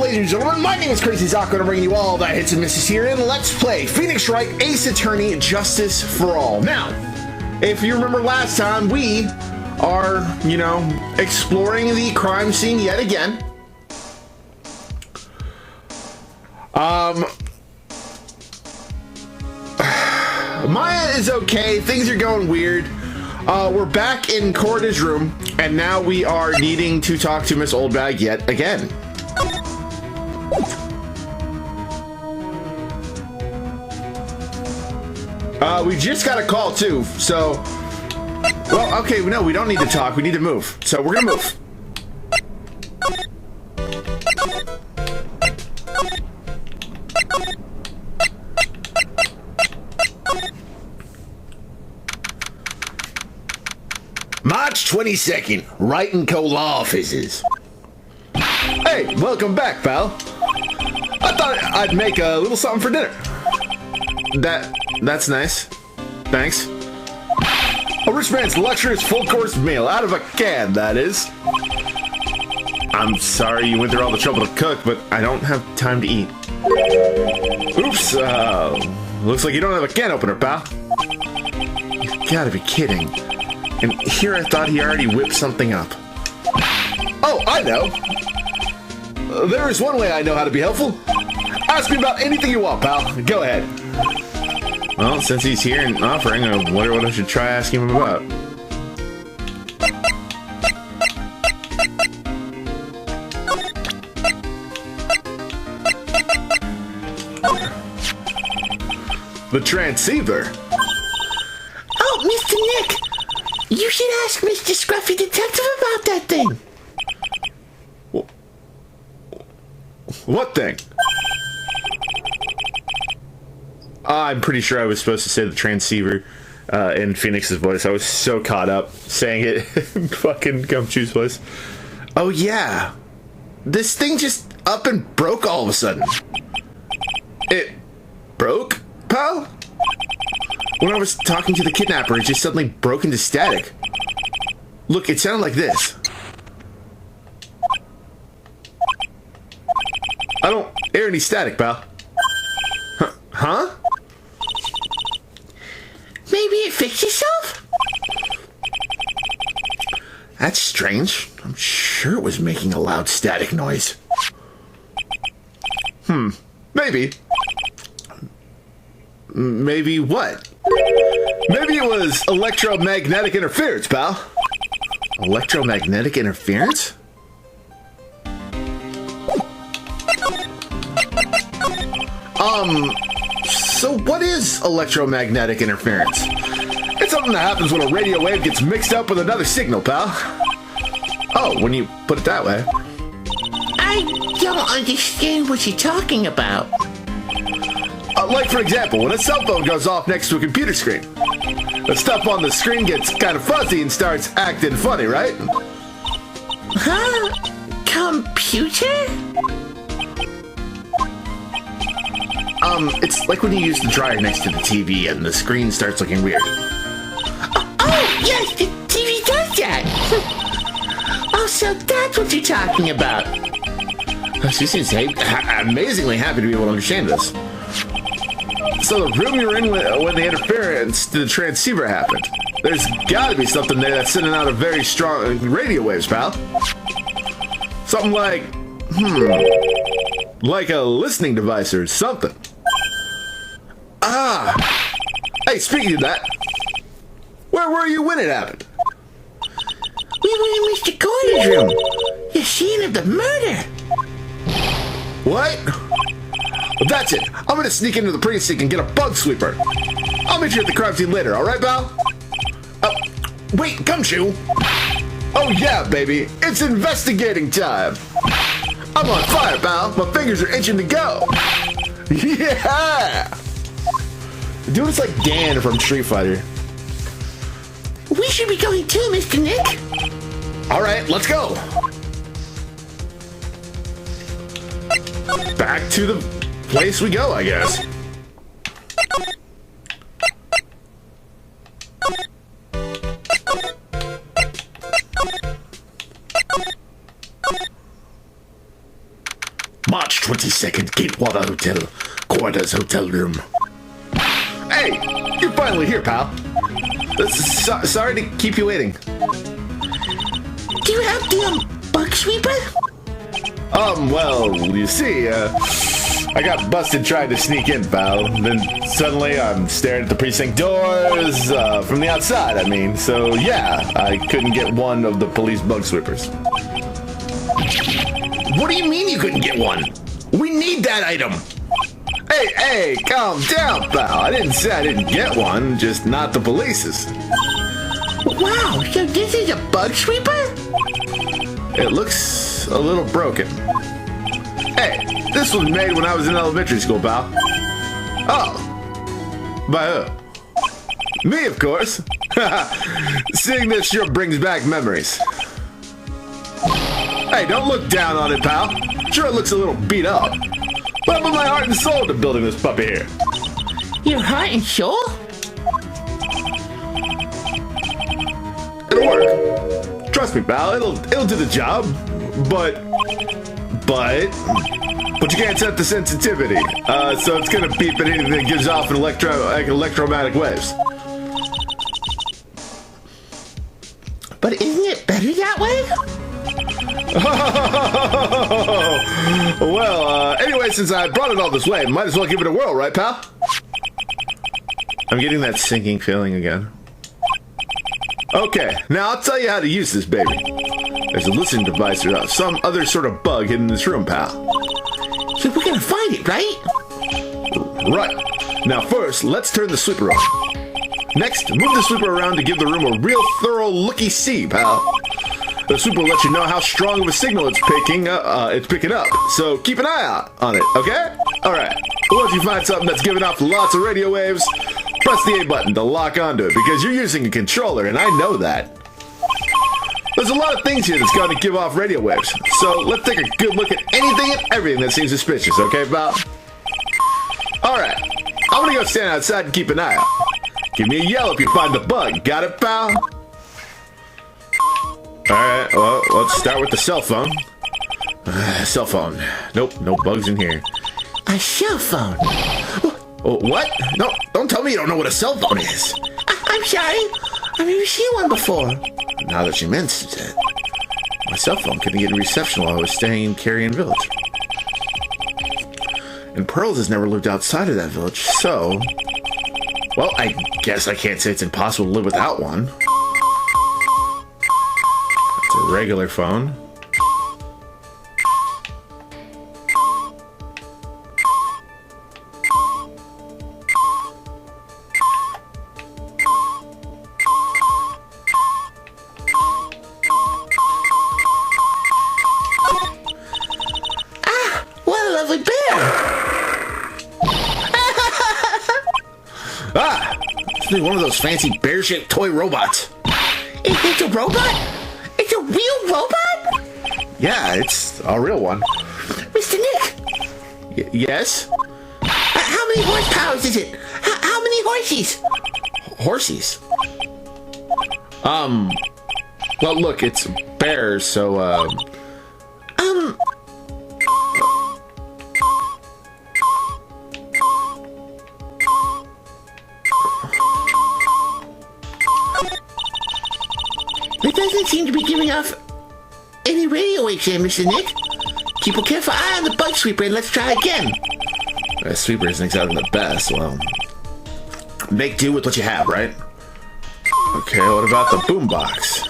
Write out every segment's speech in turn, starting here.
ladies and gentlemen, my name is CrazyZaku, and I'm bringing you all the hits and misses here in Let's Play Phoenix Wright Ace Attorney Justice for All. Now, if you remember last time, we are, exploring the crime scene yet again. Maya is okay, things are going weird. We're back in Corda's room, and now we are needing to talk to Miss Oldbag yet again. We just got a call too, so... Well, okay, no, we don't need to talk, we need to move. So we're gonna move. March 22nd, Wright & Co. Law Offices. Hey, welcome back, pal. I thought I'd make a little something for dinner. That's nice. Thanks. A rich man's luxurious full-course meal, out of a can, that is. I'm sorry you went through all the trouble to cook, but I don't have time to eat. Oops, looks like you don't have a can opener, pal. You gotta be kidding. And here I thought he already whipped something up. Oh, I know. There is one way I know how to be helpful. Ask me about anything you want, pal. Go ahead. Well, since he's here and offering, I wonder what I should try asking him about. The transceiver. Oh, Mr. Nick! You should ask Mr. Scruffy Detective about that thing. What thing? I'm pretty sure I was supposed to say the transceiver in Phoenix's voice. I was so caught up saying it in fucking Gumshoe's voice. Oh yeah. This thing just up and broke all of a sudden. It broke, pal? When I was talking to the kidnapper, it just suddenly broke into static. Look, it sounded like this. I don't hear any static, pal. Huh? Maybe it fixed itself? That's strange. I'm sure it was making a loud static noise. Maybe. Maybe what? Maybe it was electromagnetic interference, pal. Electromagnetic interference? So what is electromagnetic interference? It's something that happens when a radio wave gets mixed up with another signal, pal. Oh, when you put it that way. I don't understand what you're talking about. Like, for example, when a cell phone goes off next to a computer screen. The stuff on the screen gets kind of fuzzy and starts acting funny, right? Huh? Computer? It's like when you use the dryer next to the TV and the screen starts looking weird. Oh, yes, the TV does that. Oh, so that's what you're talking about. She seems amazingly happy to be able to understand this. So the room you're in when the interference to the transceiver happened. There's gotta be something there that's sending out a very strong radio waves, pal. Something like, like a listening device or something. Ah! Hey, speaking of that, where were you when it happened? We were in Mr. Corder's room. The scene of the murder. What? That's it. I'm gonna sneak into the precinct and get a bug sweeper. I'll meet you at the crime scene later, alright, pal? Wait, Gumshoe! Oh yeah, baby, it's investigating time! I'm on fire, pal. My fingers are itching to go. Yeah! Dude, it's like Dan from Street Fighter. We should be going too, Mr. Nick. Alright, let's go. Back to the place we go, I guess. March 22nd, Gatewater Hotel, Quarters Hotel Room. Hey, you're finally here, pal. Sorry to keep you waiting. Do you have the bug sweeper? Well, you see, I got busted trying to sneak in, pal. Then suddenly I'm staring at the precinct doors, from the outside, I mean. So, yeah, I couldn't get one of the police bug sweepers. What do you mean you couldn't get one? We need that item. Hey, calm down, pal. I didn't say I didn't get one, just not the police's. Wow, so this is a bug sweeper? It looks a little broken. Hey, this was made when I was in elementary school, pal. Oh. By who? Me, of course. Seeing this sure brings back memories. Hey, don't look down on it, pal. Sure, it looks a little beat up. But I put my heart and soul into building this puppy here. Your heart and soul? It'll work. Trust me, pal. It'll do the job. But you can't set the sensitivity. So it's gonna beep at anything that gives off an electromagnetic waves. But isn't it better that way? Well, anyway, since I brought it all this way, might as well give it a whirl, right, pal? I'm getting that sinking feeling again. Okay, now I'll tell you how to use this baby. There's a listening device or some other sort of bug hidden in this room, pal. So we're gonna find it, right? Right. Now first, let's turn the sweeper on. Next, move the sweeper around to give the room a real thorough looky-see, pal. The sweeper will let you know how strong of a signal it's picking up. So keep an eye out on it, okay? Alright. Once you find something that's giving off lots of radio waves, press the A button to lock onto it because you're using a controller and I know that. There's a lot of things here that's going to give off radio waves. So let's take a good look at anything and everything that seems suspicious, okay, pal? Alright. I'm gonna go stand outside and keep an eye out. Give me a yell if you find the bug. Got it, pal? Alright, well, let's start with the cell phone. Cell phone. Nope, no bugs in here. A cell phone? Oh, what? No, don't tell me you don't know what a cell phone is. I'm sorry. I've never seen one before. Now that you mentioned it, my cell phone couldn't get reception while I was staying in Carrion Village. And Pearls has never lived outside of that village, so... Well, I guess I can't say it's impossible to live without one. It's a regular phone. What a lovely bear! It's one of those fancy bear-shaped toy robots. It's a robot? It's a real robot? Yeah, it's a real one. Mr. Nick? Yes? How many horsepower is it? How many horses? Horsies? Well, look, it's bears, so, It doesn't seem to be giving off any radio waves here, Mr. Nick. Keep a careful eye on the bug sweeper and let's try again. The sweeper isn't exactly the best. Well, make do with what you have, right? Okay, what about the boombox?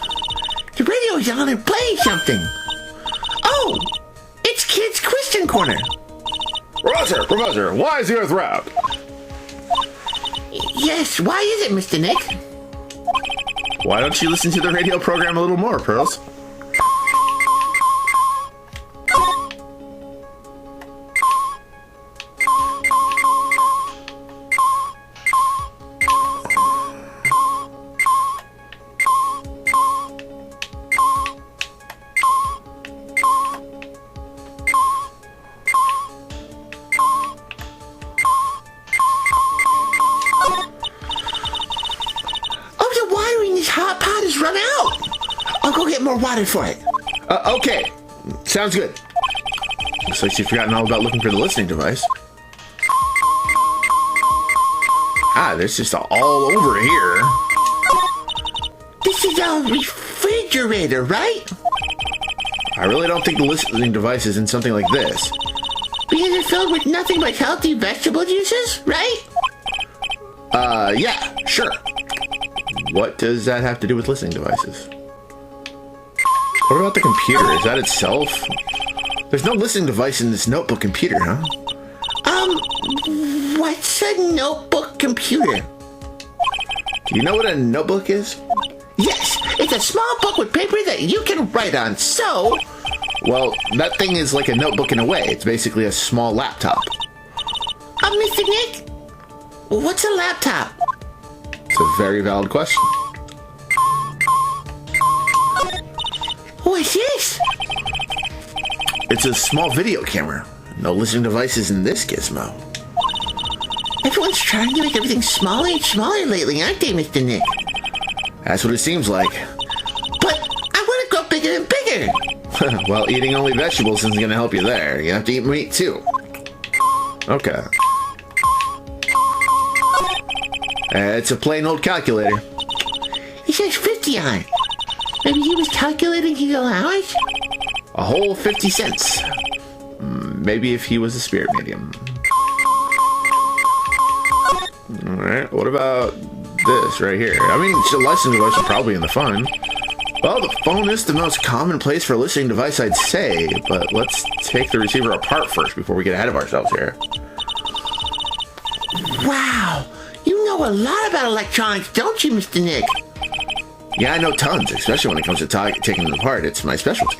The radio is on and playing something. Oh, it's Kid's Question Corner. Professor, why is the Earth round? Yes, why is it, Mr. Nick? Why don't you listen to the radio program a little more, Pearls? Hot pot has run out. I'll go get more water for it. Okay. Sounds good. Looks like she's forgotten all about looking for the listening device. Ah, there's just all over here. This is a refrigerator, right? I really don't think the listening device is in something like this. Because it's filled with nothing but healthy vegetable juices, right? Yeah, sure. What does that have to do with listening devices? What about the computer? Is that itself? There's no listening device in this notebook computer, huh? What's a notebook computer? Do you know what a notebook is? Yes, it's a small book with paper that you can write on, so... Well, that thing is like a notebook in a way. It's basically a small laptop. Mr. Nick, what's a laptop? It's a very valid question. What's this? It's a small video camera. No listening devices in this gizmo. Everyone's trying to make everything smaller and smaller lately, aren't they, Mr. Nick? That's what it seems like. But I want to go bigger and bigger. Well, eating only vegetables isn't going to help you there. You have to eat meat, too. Okay. It's a plain old calculator. It says 50 on it. Maybe he was calculating his allowance? A whole 50 cents. Maybe if he was a spirit medium. Alright, what about this right here? I mean, the listening device is probably in the phone. Well, the phone is the most common place for a listening device, I'd say, but let's take the receiver apart first before we get ahead of ourselves here. Wow! You know a lot about electronics, don't you, Mr. Nick? Yeah, I know tons, especially when it comes to taking them apart. It's my specialty.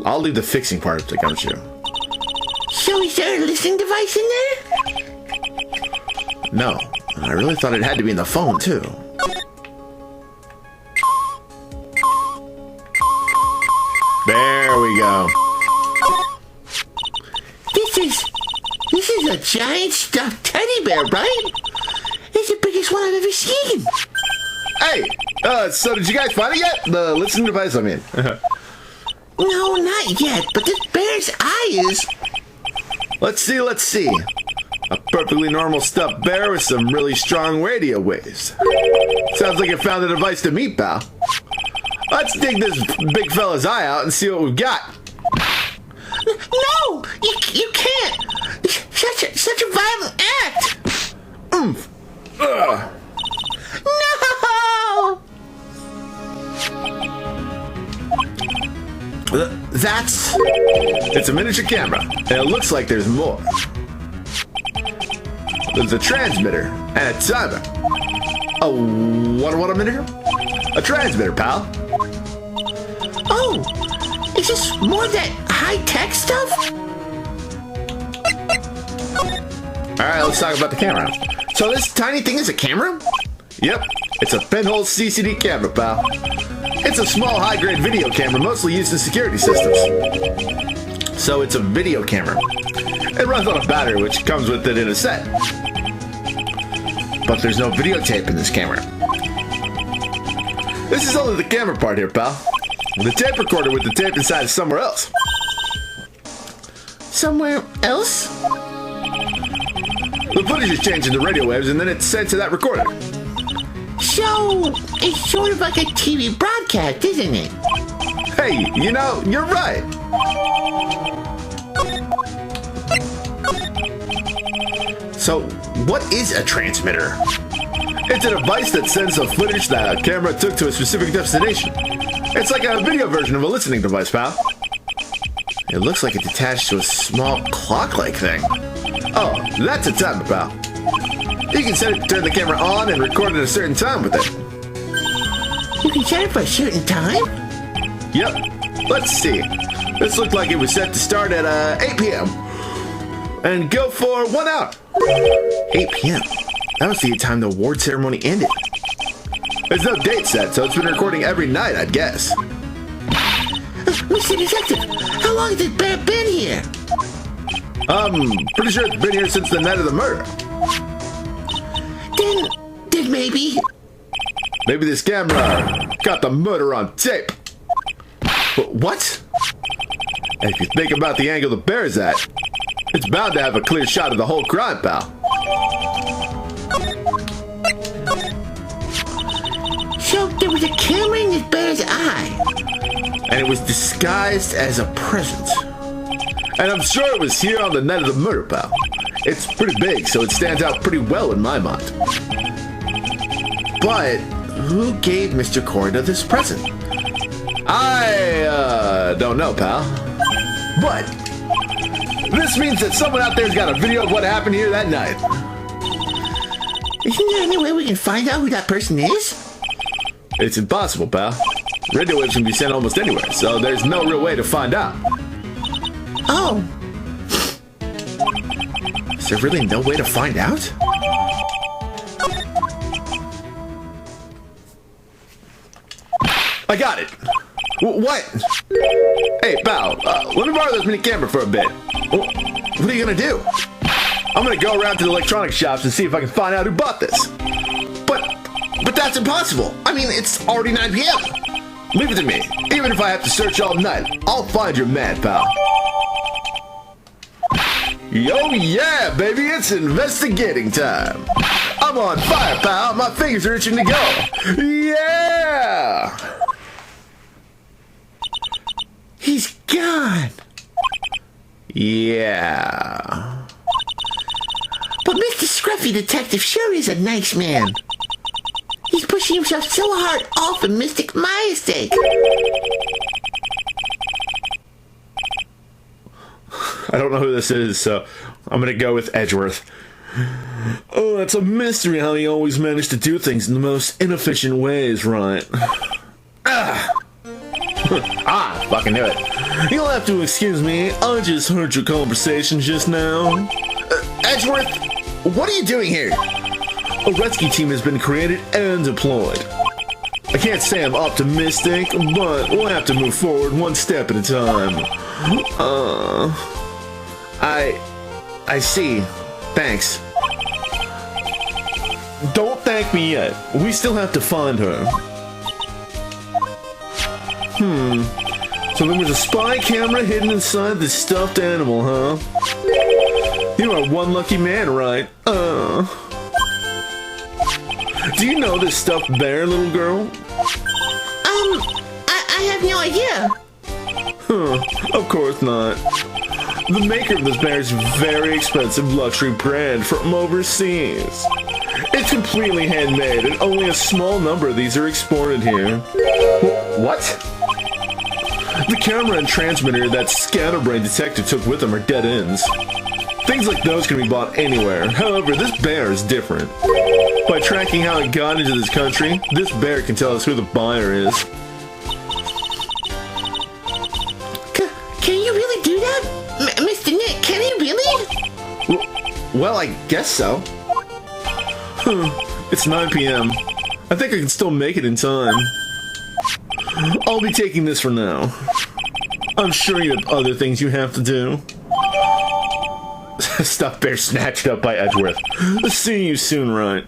I'll leave the fixing part up to Gumshoe. So is there a listening device in there? No, I really thought it had to be in the phone, too. There we go. This is a giant stuffed teddy bear, right? It's the biggest one I've ever seen. Hey, so did you guys find it yet? The listening device, I mean. No, not yet, but this bear's eye is... Let's see. A perfectly normal stuffed bear with some really strong radio waves. Sounds like it found a device to meet, pal. Let's dig this big fella's eye out and see what we've got. No! You can't! Such a violent act! Oomph! Ugh! No! It's a miniature camera, and it looks like there's more. There's a transmitter and a timer. What a minute? A transmitter, pal. Oh, is this more of that high-tech stuff? Alright, let's talk about the camera. So this tiny thing is a camera? Yep, it's a pinhole CCD camera, pal. It's a small high-grade video camera mostly used in security systems. So it's a video camera. It runs on a battery which comes with it in a set. But there's no videotape in this camera. This is only the camera part here, pal. The tape recorder with the tape inside is somewhere else. Somewhere else? The footage is changed into radio waves and then it's sent to that recorder. So, it's sort of like a TV broadcast, isn't it? Hey, you know, you're right. So, what is a transmitter? It's a device that sends the footage that a camera took to a specific destination. It's like a video version of a listening device, pal. It looks like it's attached to a small clock-like thing. Oh, that's a timer, pal. You can set it to turn the camera on and record at a certain time with it. You can set it for a certain time? Yep. Let's see. This looked like it was set to start at 8 p.m. and go for 1 hour. 8 p.m. That was the time the award ceremony ended. There's no date set, so it's been recording every night, I'd guess. Mr. Detective, how long has this bear been here? Pretty sure it's been here since the night of the murder. Then maybe... Maybe this camera got the murder on tape. What? And if you think about the angle the bear's at, it's bound to have a clear shot of the whole crime, pal. So there was a camera in this bear's eye. And it was disguised as a present. And I'm sure it was here on the night of the murder, pal. It's pretty big, so it stands out pretty well in my mind. But who gave Mr. Corda this present? I don't know, pal. But this means that someone out there's got a video of what happened here that night. Isn't there any way we can find out who that person is? It's impossible, pal. Radio waves can be sent almost anywhere, so there's no real way to find out. Oh. Is there really no way to find out? I got it. What? Hey, pal, let me borrow this mini camera for a bit. What are you gonna do? I'm gonna go around to the electronics shops and see if I can find out who bought this. But that's impossible. I mean, it's already 9 p.m. Leave it to me. Even if I have to search all night, I'll find your man, pal. Yo, yeah, baby, it's investigating time. I'm on fire, pal. My fingers are itching to go. Yeah! He's gone. Yeah. But Mr. Scruffy Detective sure is a nice man. He's pushing himself so hard off of Mystic Maya's sake. I don't know who this is, so I'm gonna go with Edgeworth. Oh, it's a mystery how he always managed to do things in the most inefficient ways, right? Fucking knew it. You'll have to excuse me, I just heard your conversation just now. Edgeworth, what are you doing here? A rescue team has been created and deployed. I can't say I'm optimistic, but we'll have to move forward one step at a time. I see. Thanks. Don't thank me yet. We still have to find her. So there was a spy camera hidden inside this stuffed animal, huh? You are one lucky man, right? Do you know this stuffed bear, little girl? I have no idea. Of course not. The maker of this bear is a very expensive luxury brand from overseas. It's completely handmade, and only a small number of these are exported here. What? The camera and transmitter that Scatterbrain Detective took with him are dead ends. Things like those can be bought anywhere. However, this bear is different. By tracking how it got into this country, this bear can tell us who the buyer is. Can you really do that? Mr. Nick, can he really? Well, I guess so. It's 9 p.m. I think I can still make it in time. I'll be taking this for now. I'm sure you have other things you have to do. Stuffed bear snatched up by Edgeworth. See you soon, Wright.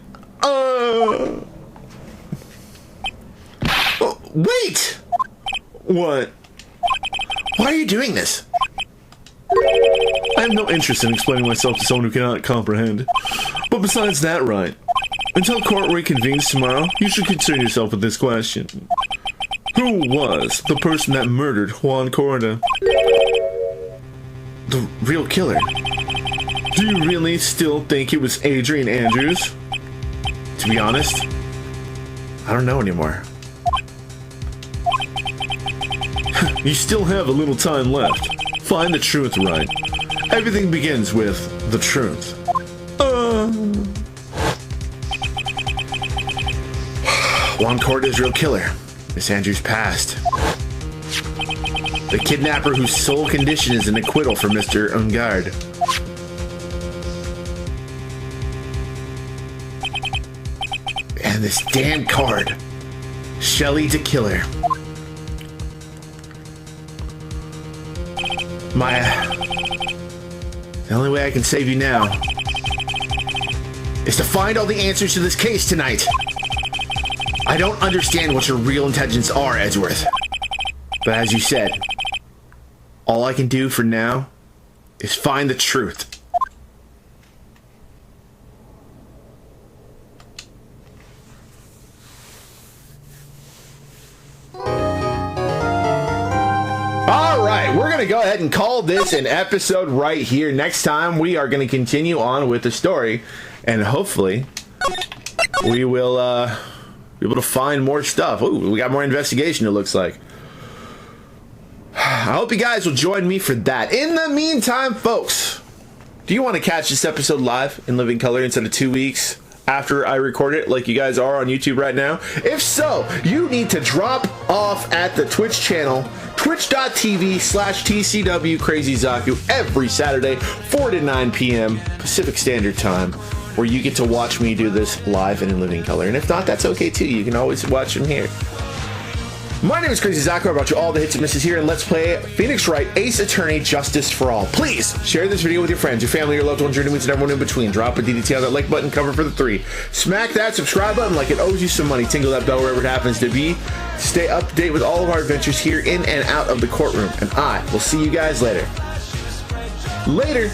Wait! What? Why are you doing this? I have no interest in explaining myself to someone who cannot comprehend. But besides that, Wright, until court reconvenes tomorrow, you should concern yourself with this question. Who was the person that murdered Juan Corda? The real killer? Do you really still think it was Adrian Andrews? To be honest, I don't know anymore. You still have a little time left. Find the truth, Wright. Everything begins with the truth. Juan Corda's real killer. Miss Andrews passed. The kidnapper whose sole condition is an acquittal for Mr. Ungard. And this damn card. Shelley the Killer. The only way I can save you now is to find all the answers to this case tonight. I don't understand what your real intentions are, Edgeworth. But as you said, all I can do for now is find the truth. Alright, we're going to go ahead and call this an episode right here. Next time, we are going to continue on with the story, and hopefully, we will be able to find more stuff. Ooh, we got more investigation, it looks like. I hope you guys will join me for that. In the meantime, folks, do you want to catch this episode live in living color instead of 2 weeks after I record it like you guys are on YouTube right now? If so, you need to drop off at the Twitch channel, twitch.tv/TCWCrazyZaku every Saturday, 4 to 9 p.m. Pacific Standard Time, where you get to watch me do this live and in living color. And if not, that's okay too. You can always watch them here. My name is CrazyZaku. I brought you all the hits and misses here, and let's play Phoenix Wright, Ace Attorney, Justice for All. Please share this video with your friends, your family, your loved ones, your enemies, and everyone in between. Drop a DDT on that like button, cover for the 3. Smack that subscribe button like it owes you some money. Tingle that bell wherever it happens to be. Stay up to date with all of our adventures here in and out of the courtroom, and I will see you guys later. Later.